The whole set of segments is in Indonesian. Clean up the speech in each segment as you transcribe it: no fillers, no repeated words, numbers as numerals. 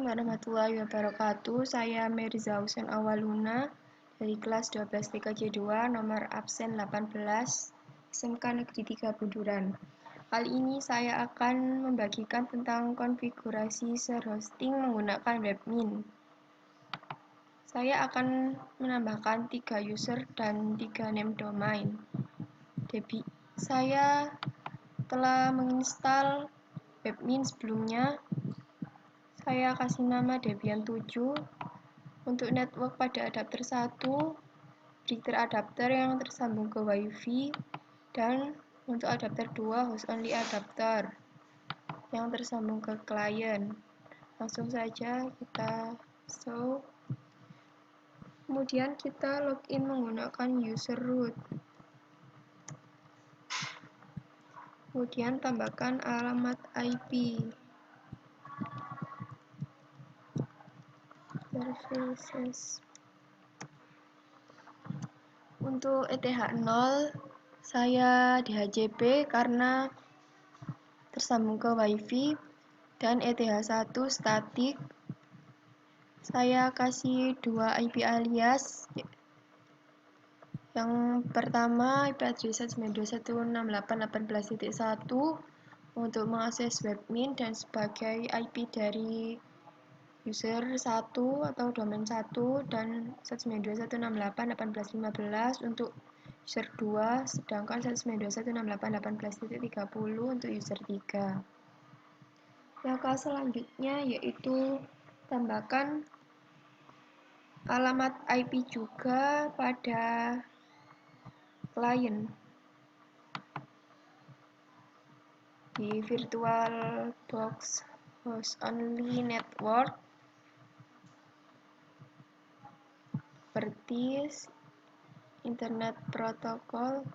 warahmatullahi wabarakatuh. Saya Merza Husen Awaluna dari kelas 12 TKJ2 nomor absen 18 SMK Negeri 3 Buduran. Kali ini saya akan membagikan tentang konfigurasi share hosting menggunakan webmin. Saya akan menambahkan 3 user dan 3 name domain. Saya telah menginstal webmin sebelumnya. Saya kasih nama Debian 7. Untuk network pada adapter 1, breaker adapter yang tersambung ke WiFi, dan untuk adapter 2, host only adapter yang tersambung ke klien. Langsung saja kita show. Kemudian kita login menggunakan user root. Kemudian tambahkan alamat IP. Services. Untuk ETH0 saya di HCP karena tersambung ke WiFi, dan ETH1 statik. Saya kasih 2 IP alias. Yang pertama IP address 192.168.18.1 untuk mengakses webmin dan sebagai IP dari user 1 atau domain 1, dan 192.168.18.15 untuk user 2, sedangkan 192.168.18.30 untuk user 3. Langkah selanjutnya yaitu tambahkan alamat IP juga pada klien di VirtualBox host only network seperti internet protocol.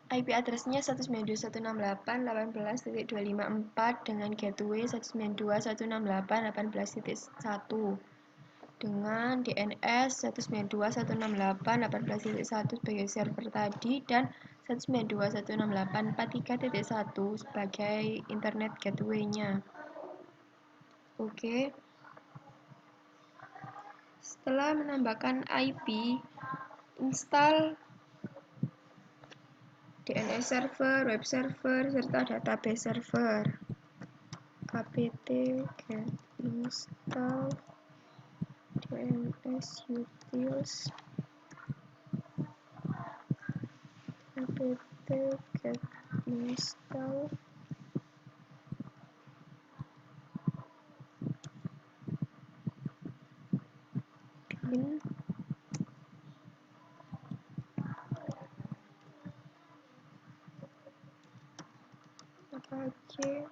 IP address-nya 192.168.18.254 dengan gateway 192.168.18.1 dengan DNS 192.168.18.1 sebagai server tadi dan 192.168.43.1 sebagai internet gateway-nya. Oke. Setelah menambahkan IP, install DNS server, web server, serta database server. apt get install DNS utils apt get install bin apache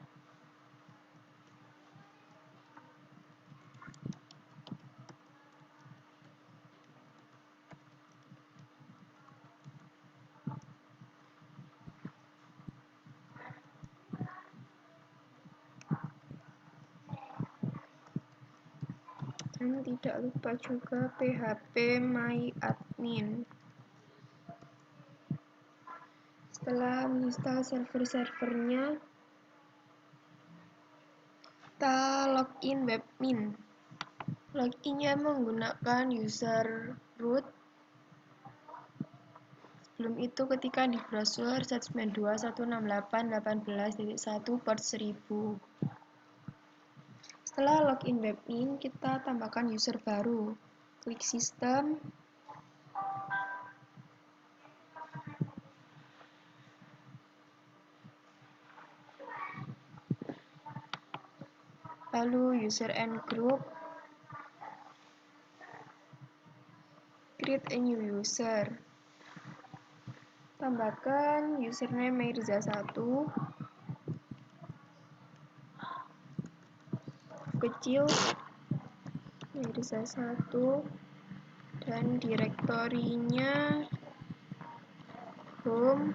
dan tidak lupa juga phpMyAdmin. Setelah menginstal server-servernya, kita login webmin. Loginnya menggunakan user root. Sebelum itu ketikkan di browser 192.168.18.1 port 1000. Setelah login webmin, kita tambahkan user baru. Klik sistem. Lalu user and group. Create a new user. Tambahkan username Mirza1, kecil Mirza1, dan direktorinya home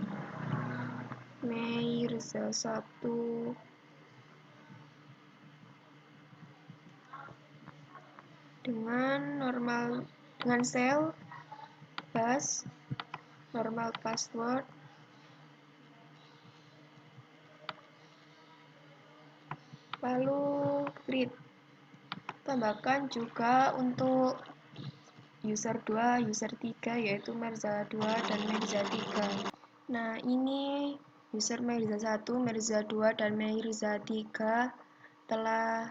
Mirza1 dengan shell bash normal password, lalu create. Tambahkan juga untuk user 2, user 3 yaitu Mirza 2 dan Mirza 3. Nah, ini user Mirza 1, Mirza 2 dan Mirza 3 telah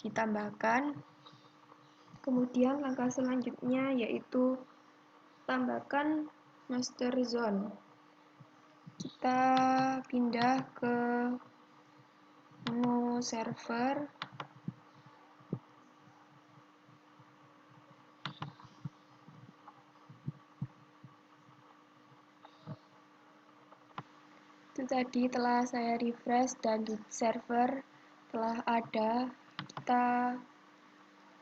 ditambahkan. Kemudian langkah selanjutnya yaitu tambahkan master zone. Kita pindah ke menu server. Itu tadi telah saya refresh dan di server telah ada. Kita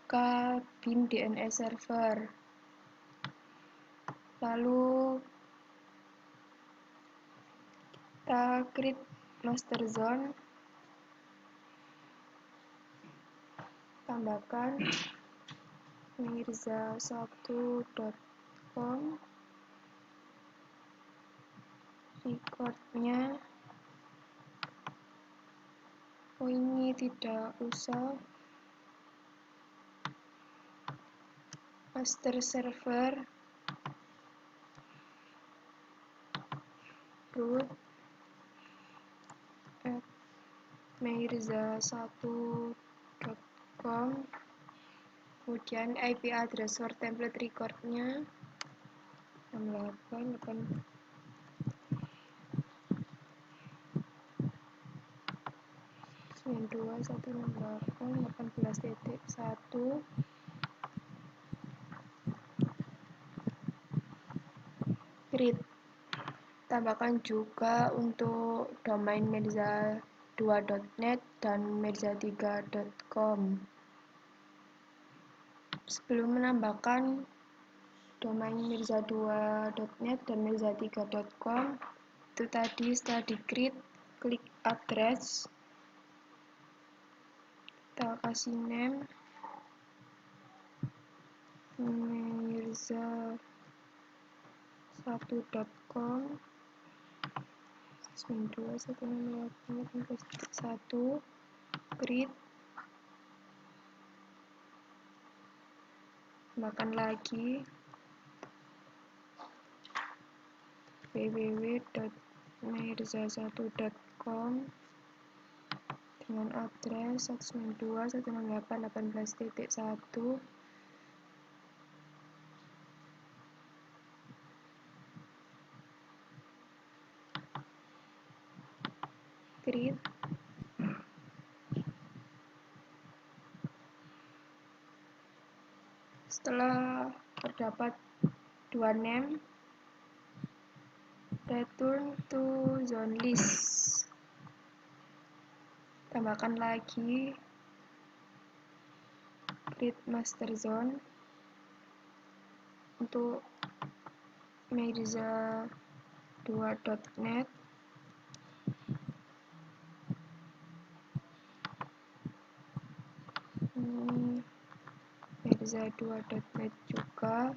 ke bin DNS server. Lalu kita create master zone. Tambahkan mirza1.com, recordnya. Oh, ini tidak usah. Master server root at mirza1.com, kemudian IP address for template recordnya 68 92.168.18.1. Create. Tambahkan juga untuk domain mirza2.net dan mirza3.com. Sebelum menambahkan domain mirza2.net dan mirza3.com, itu tadi setelah di-create, klik address, kita kasih name mirza1.com, 192.168.18.1, create. Tambahkan lagi www.mirza1.com dengan address 192.168.18.1. Create. Setelah terdapat dua name, return to zone list. Tambahkan lagi create master zone untuk mirza2.net, mirza2.net juga,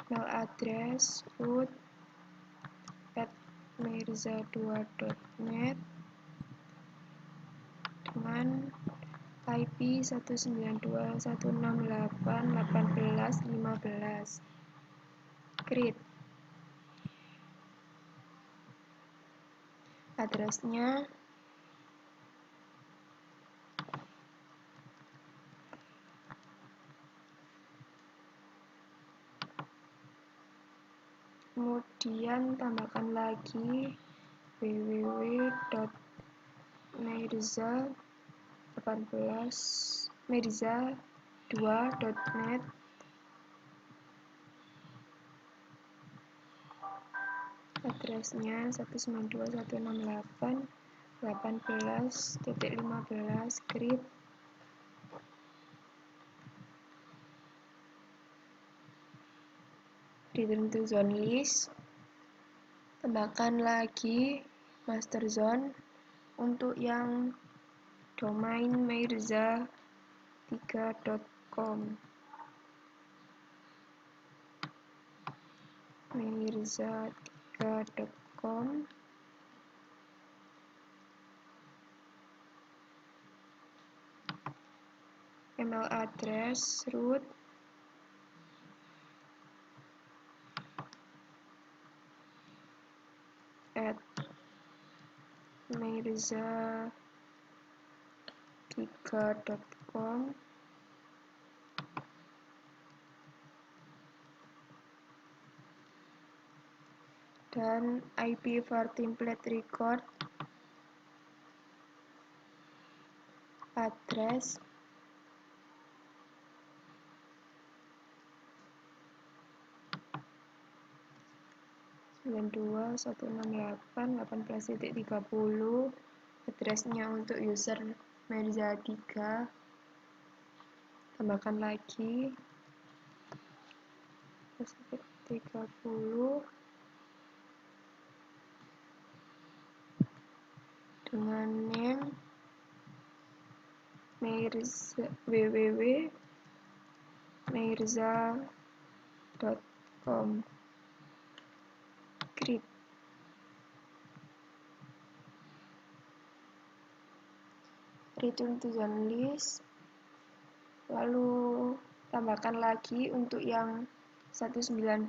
email address root at mirza2.net dengan IP 192.168.18.15. Create. Addressnya kemudian tambahkan lagi www.mirza2.net, addressnya 192.168.18.15. Create. Return to zone list. Tambahkan lagi master zone untuk yang domain mirza3.com, mirza3.com. email address root at mirza3.com, dan IP for template record address (92 168 18.30), addressnya untuk user Mirza3, tambahkan lagi 30 dengan name www.mirza.com, create, return to zone list, lalu tambahkan lagi untuk yang 192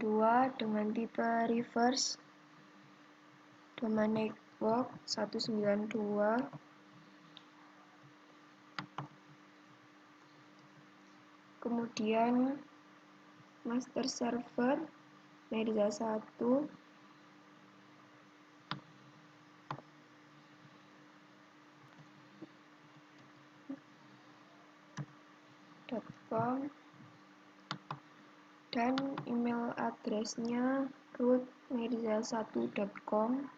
dengan tipe reverse domain network 192, kemudian master server mirza1, .com, dan email addressnya root mirza1.com,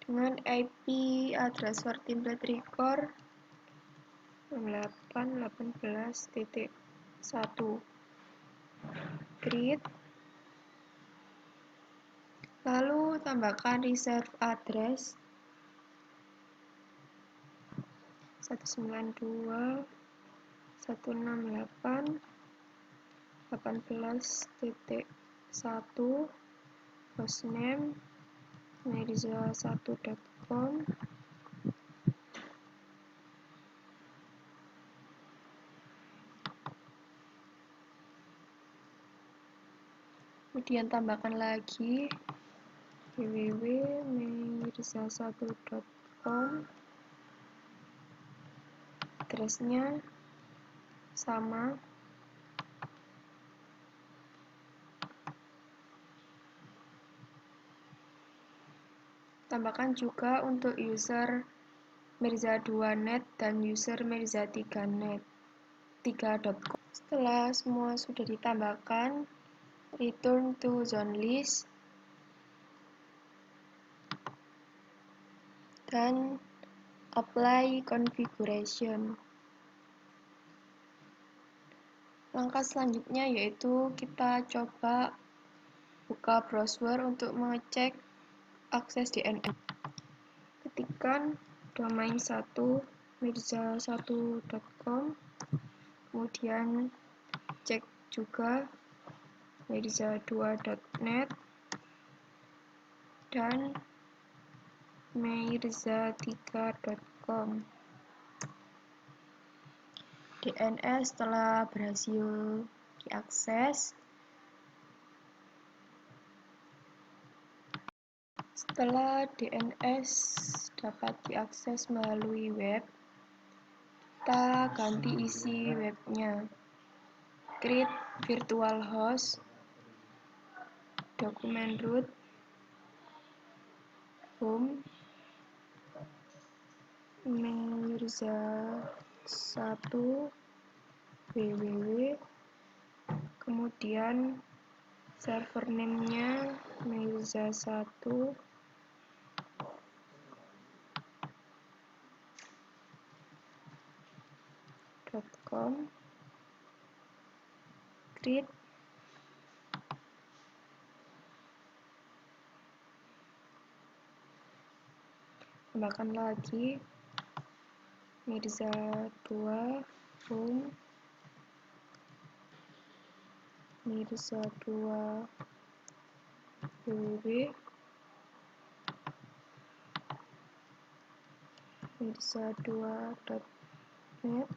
dengan IP address for template record 6818.1, create, lalu tambahkan reserve address 192.168.18.1, hostname mirza1.com, kemudian tambahkan lagi www.mirza1.com, addressnya sama, tambahkan juga untuk user mirza2net dan user mirza3net 3.com. Setelah semua sudah ditambahkan, return to zone list dan apply configuration. Langkah selanjutnya yaitu kita coba buka browser untuk mengecek akses DNS. Ketikkan domain 1 mirza1.com, kemudian cek juga mirza2.net dan mirza3.com. DNS telah berhasil diakses. Setelah DNS dapat diakses melalui web, kita ganti isi webnya. Create virtual host, dokumen root, home, mirza1 www, kemudian server name-nya mirza1.com, create, tambahkan lagi mirza2 home, mirza2 www.mirza2.net,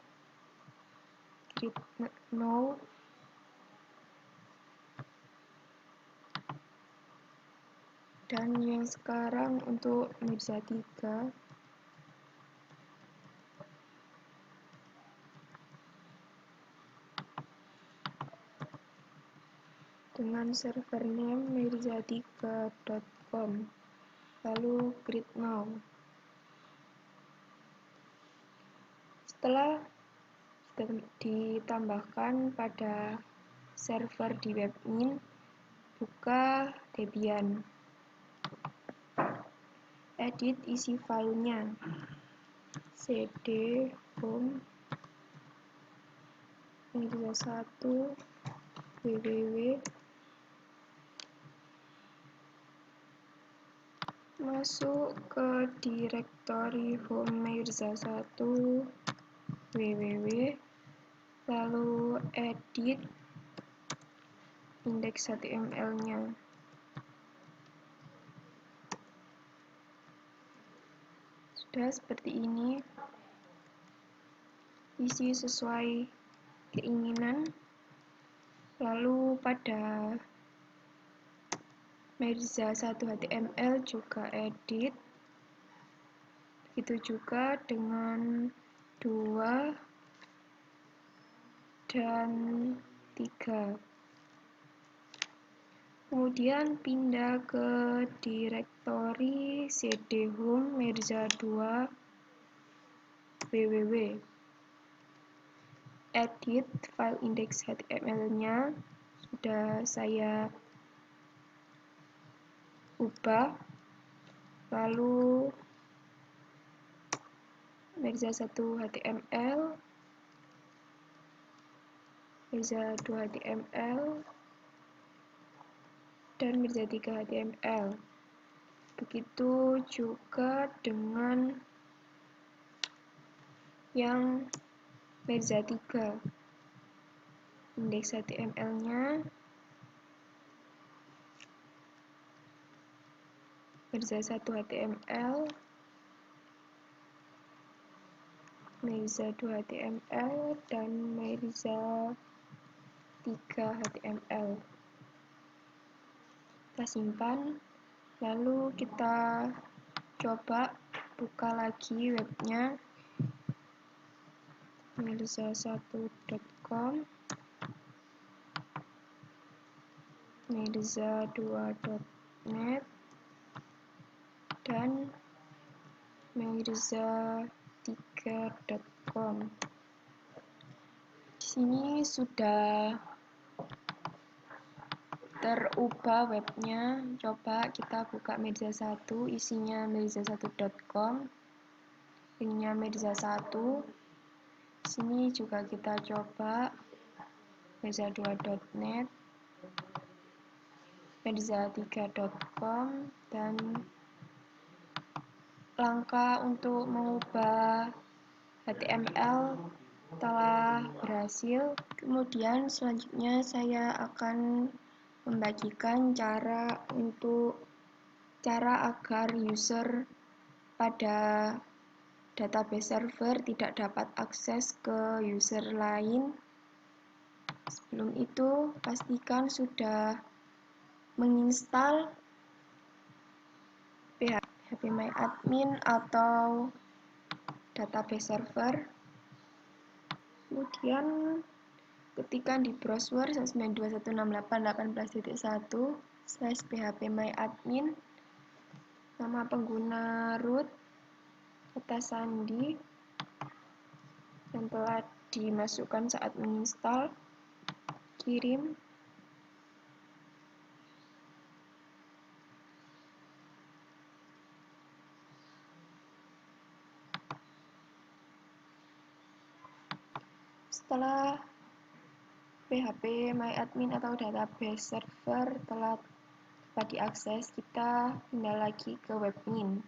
create now. Dan yang sekarang untuk Mirza 3, dengan server name mirza3.com, lalu create now. Setelah ditambahkan pada server di webmin, buka Debian. Edit isi filenya, cd home mirza1 www, masuk ke direktori home mirza1 www, lalu edit indeks HTML-nya. Sudah seperti ini, isi sesuai keinginan. Lalu pada Mirza1 HTML juga edit, begitu juga dengan 2 dan 3. Kemudian pindah ke direktori cd home mirza2 www. Edit file indeks HTML-nya sudah saya ubah, lalu mirza1 HTML, mirza2 HTML, dan mirza3 HTML. Begitu juga dengan yang mirza3, indeks HTML-nya mirza1 HTML, mirza2 HTML, dan mirza3 HTML. Kita simpan, lalu kita coba buka lagi webnya, mirza1.com, mirza2.net, dan mirza3.com. Di sini sudah terubah webnya. Coba kita buka mirza1, isinya mirza1.com, linknya mirza1. Sini juga kita coba mirza2.net, mirza3.com, dan langkah untuk mengubah HTML telah berhasil. Kemudian selanjutnya saya akan membagikan cara agar user pada database server tidak dapat akses ke user lain. Sebelum itu, pastikan sudah menginstal phpMyAdmin atau database server. Kemudian ketikkan di browser 192.168.18.1/phpMyAdmin, nama pengguna root, kata sandi yang telah dimasukkan saat menginstal, kirim. Setelah phpMyAdmin atau database server telah dapat diakses, kita pindah lagi ke webmin,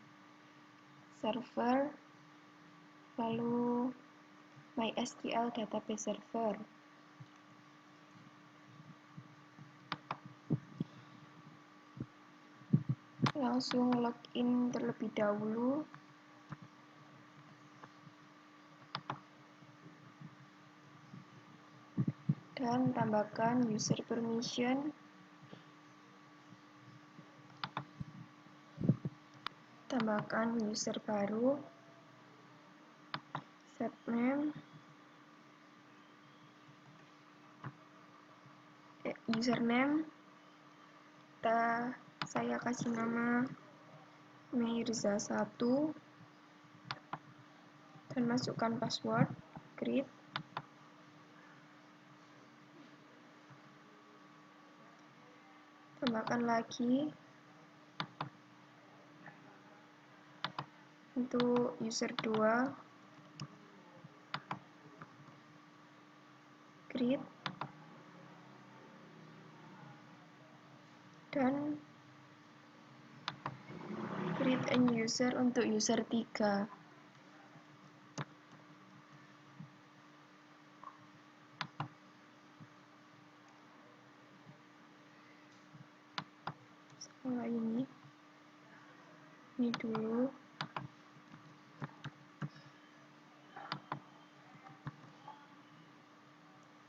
server, lalu MySQL database server. langsung login terlebih dahulu. Dan tambahkan user permission. Tambahkan user baru. Set name. Username. Saya kasih nama Mirza1 dan masukkan password. Create. Tambahkan lagi untuk user 2. Create. Dan create a user untuk user 3. Setelah ini dulu.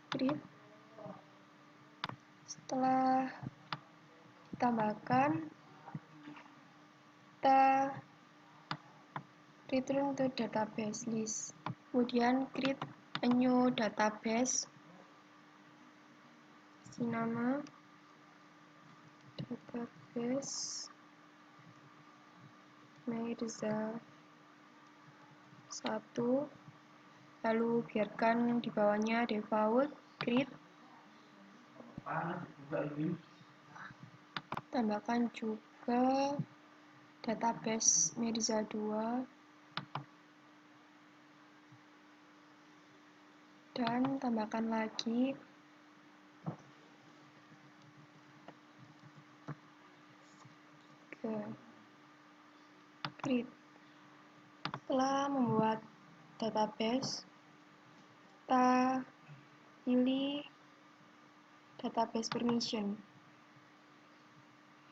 Create. Setelah ditambahkan, kita return to database list. Kemudian create a new database. Kasih nama database Mirza1. Lalu biarkan di bawahnya default. Create. Tambahkan juga database Mirza2 dan tambahkan lagi ke create. Setelah membuat database, kita pilih database permission.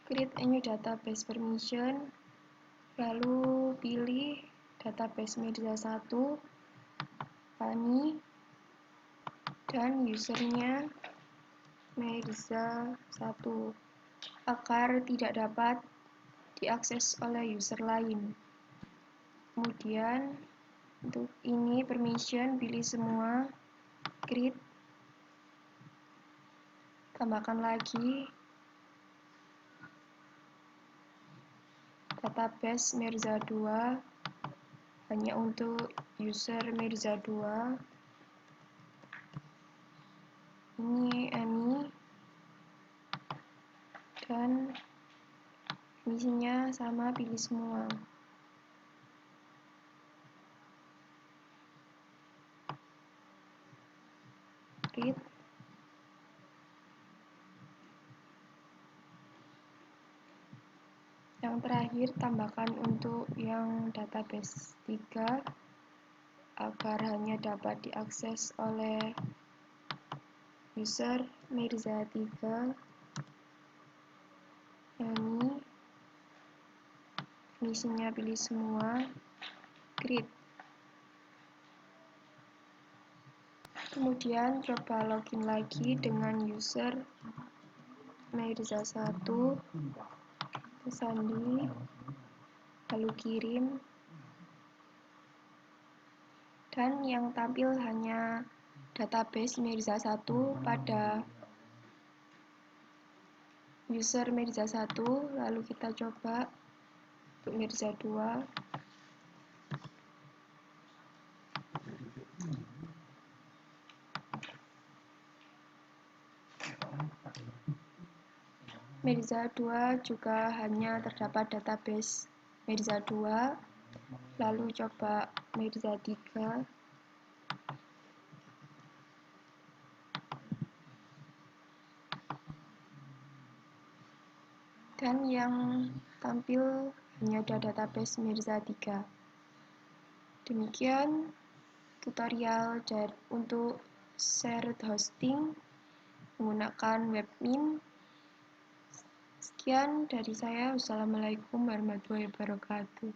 Create a new database permission, lalu pilih database Mirza1, Pani, dan usernya Mirza1 agar tidak dapat diakses oleh user lain. Kemudian untuk ini permission pilih semua. Create. Tambahkan lagi database Mirza2 hanya untuk user Mirza2. Ini Ani dan misinya sama, pilih semua. Create. Yang terakhir tambahkan untuk yang database 3 agar hanya dapat diakses oleh user Mirza3. Ini misinya pilih semua. Create. Kemudian coba login lagi dengan user Mirza1, sandi, lalu kirim, dan yang tampil hanya database Mirza1 pada user Mirza1. Lalu kita coba untuk Mirza2. Mirza2 juga hanya terdapat database Mirza2. Lalu coba Mirza3. Dan yang tampil hanya ada database Mirza3. Demikian tutorial untuk shared hosting menggunakan webmin. Sekian dari saya. Wassalamualaikum warahmatullahi wabarakatuh.